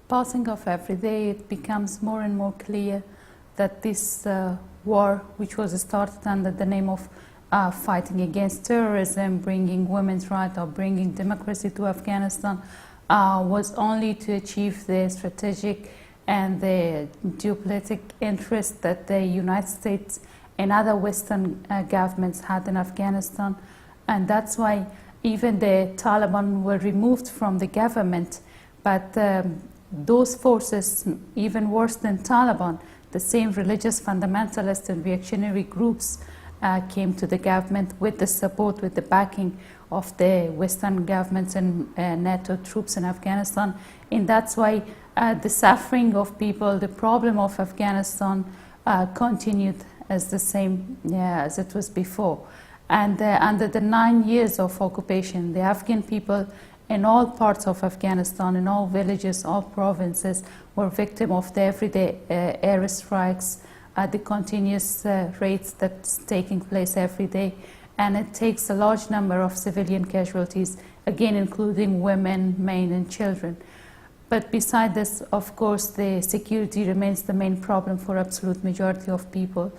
passing of every day, it becomes more and more clear that this war, which was started under the name of fighting against terrorism, bringing women's rights or bringing democracy to Afghanistan, was only to achieve the strategic and the geopolitical interest that the United States and other Western governments had in Afghanistan. And that's why even the Taliban were removed from the government. But those forces, even worse than Taliban, the same religious fundamentalist and reactionary groups came to the government with the support, with the backing of the Western governments and NATO troops in Afghanistan. And that's why the suffering of people, the problem of Afghanistan continued as the same as it was before. And under the 9 years of occupation, the Afghan people in all parts of Afghanistan, in all villages, all provinces, were victims of the everyday air strikes, the continuous raids that's taking place every day. And it takes a large number of civilian casualties, again including women, men and children. But beside this, of course, the security remains the main problem for absolute majority of people.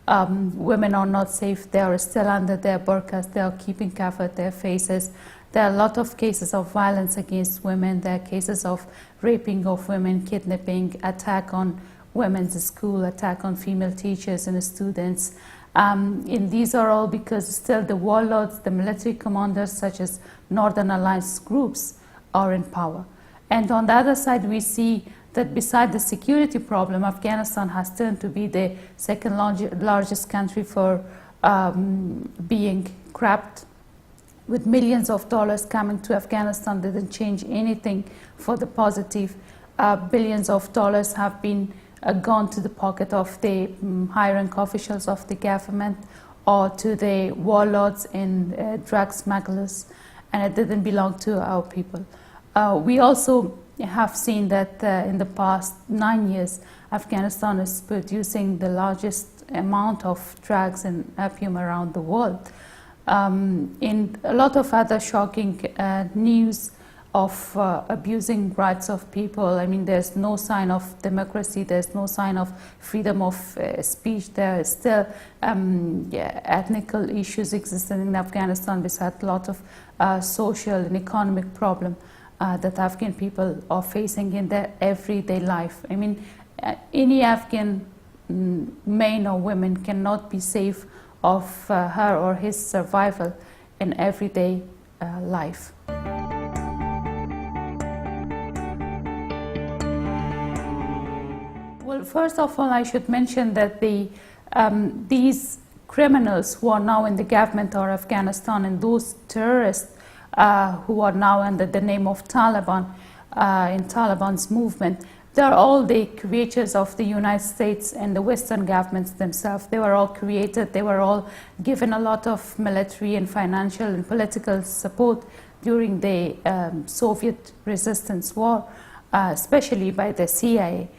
Women are not safe. They are still under their burqas. They are keeping covered their faces. There are a lot of cases of violence against women. There are cases of raping of women, kidnapping, attack on women's school, attack on female teachers and students. And these are all because still the warlords, the military commanders such as Northern Alliance groups are in power. And on the other side, we see that beside the security problem, Afghanistan has turned to be the second largest country for being grabbed, with millions of dollars coming to Afghanistan. Didn't change anything for the positive. Billions of dollars have been gone to the pocket of the high-rank officials of the government or to the warlords and drug smugglers, and it didn't belong to our people. We also have seen that in the past 9 years, Afghanistan is producing the largest amount of drugs and opium around the world. In a lot of other shocking news of abusing rights of people. I mean, there's no sign of democracy, there's no sign of freedom of speech. There are still ethnical issues existing in Afghanistan, besides a lot of social and economic problems that Afghan people are facing in their everyday life. I mean, any Afghan man or woman cannot be safe of her or his survival in everyday life. Well, first of all, I should mention that these criminals who are now in the government of Afghanistan and those terrorists who are now under the name of Taliban, in Taliban's movement, they are all the creatures of the United States and the Western governments themselves. They were all created, they were all given a lot of military and financial and political support during the Soviet resistance war, especially by the CIA.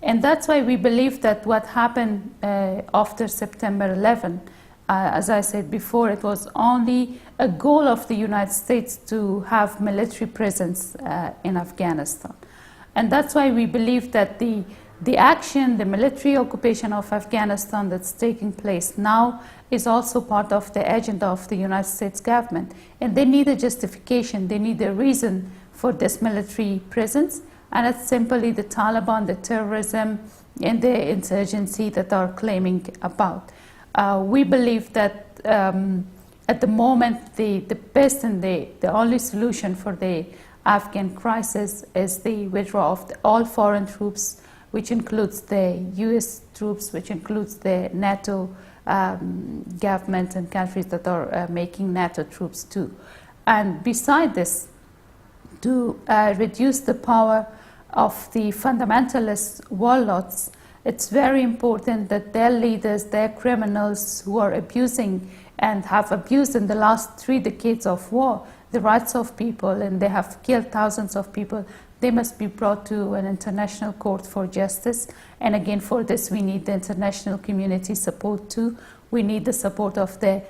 And that's why we believe that what happened after September 11, as I said before, it was only a goal of the United States to have military presence in Afghanistan. And that's why we believe that the action, the military occupation of Afghanistan that's taking place now is also part of the agenda of the United States government. And they need a justification, they need a reason for this military presence. And it's simply the Taliban, the terrorism, and the insurgency that are claiming about. We believe that at the moment, the best and the only solution for the Afghan crisis is the withdrawal of all foreign troops, which includes the US troops, which includes the NATO government and countries that are making NATO troops too. And beside this, to reduce the power of the fundamentalist warlords, it's very important that their leaders, their criminals who are abusing and have abused in the last 3 decades of war the rights of people, and they have killed thousands of people, they must be brought to an international court for justice. And again, for this we need the international community support too. We need the support of the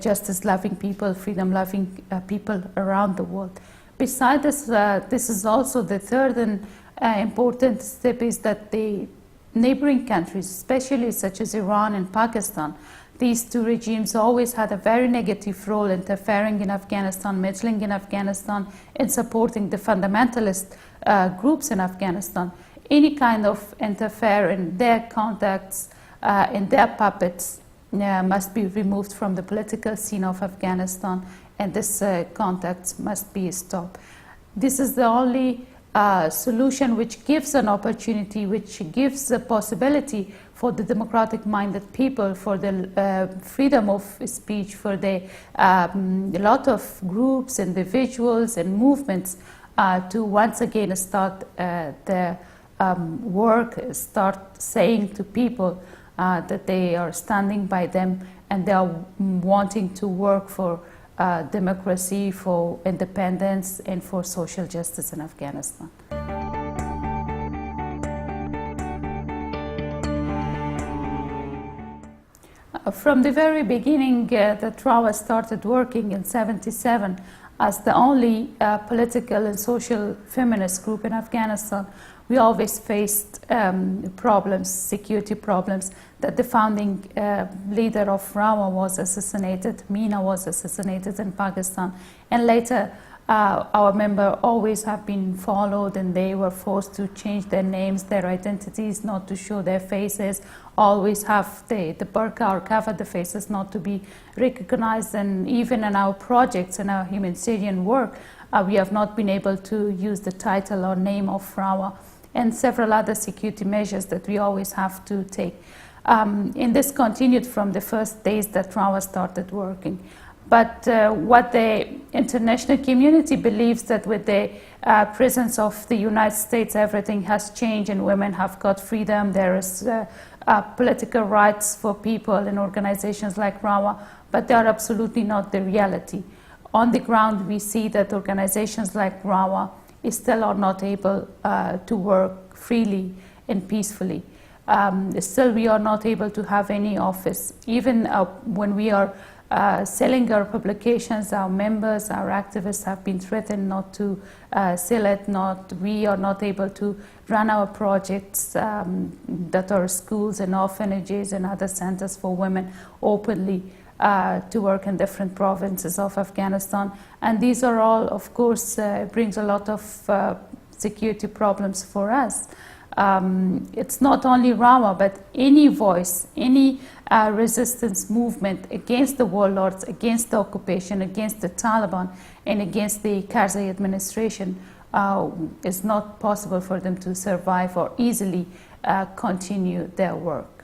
justice-loving people, freedom-loving people around the world. Besides this, this is also the third and important step, is that the neighboring countries, especially such as Iran and Pakistan, these two regimes always had a very negative role interfering in Afghanistan, meddling in Afghanistan, and supporting the fundamentalist groups in Afghanistan. Any kind of interference in their contacts, in their puppets, must be removed from the political scene of Afghanistan, and this contacts must be stopped. This is the only solution which gives an opportunity, which gives a possibility for the democratic-minded people, for the freedom of speech, for the a lot of groups, individuals, and movements to once again start their work, start saying to people that they are standing by them and they are wanting to work for democracy, for independence, and for social justice in Afghanistan. From the very beginning, that RAWA started working in '77 as the only political and social feminist group in Afghanistan. We always faced problems, security problems, that the founding leader of RAWA was assassinated, Mina was assassinated in Pakistan, and later our members always have been followed, and they were forced to change their names, their identities, not to show their faces, always have the burqa or cover the faces, not to be recognized. And even in our projects and our humanitarian work, we have not been able to use the title or name of RAWA, and several other security measures that we always have to take. And this continued from the first days that RAWA started working. But what the international community believes, that with the presence of the United States, everything has changed and women have got freedom. There is political rights for people in organizations like RAWA, but they are absolutely not the reality. On the ground, we see that organizations like RAWA still are not able to work freely and peacefully. Still, we are not able to have any office. Even when we are selling our publications, our members, our activists have been threatened not to sell it. We are not able to run our projects that are schools and orphanages and other centers for women openly to work in different provinces of Afghanistan. And these are all, of course, brings a lot of security problems for us. It's not only RAWA, but any voice, any resistance movement against the warlords, against the occupation, against the Taliban, and against the Karzai administration is not possible for them to survive or easily continue their work.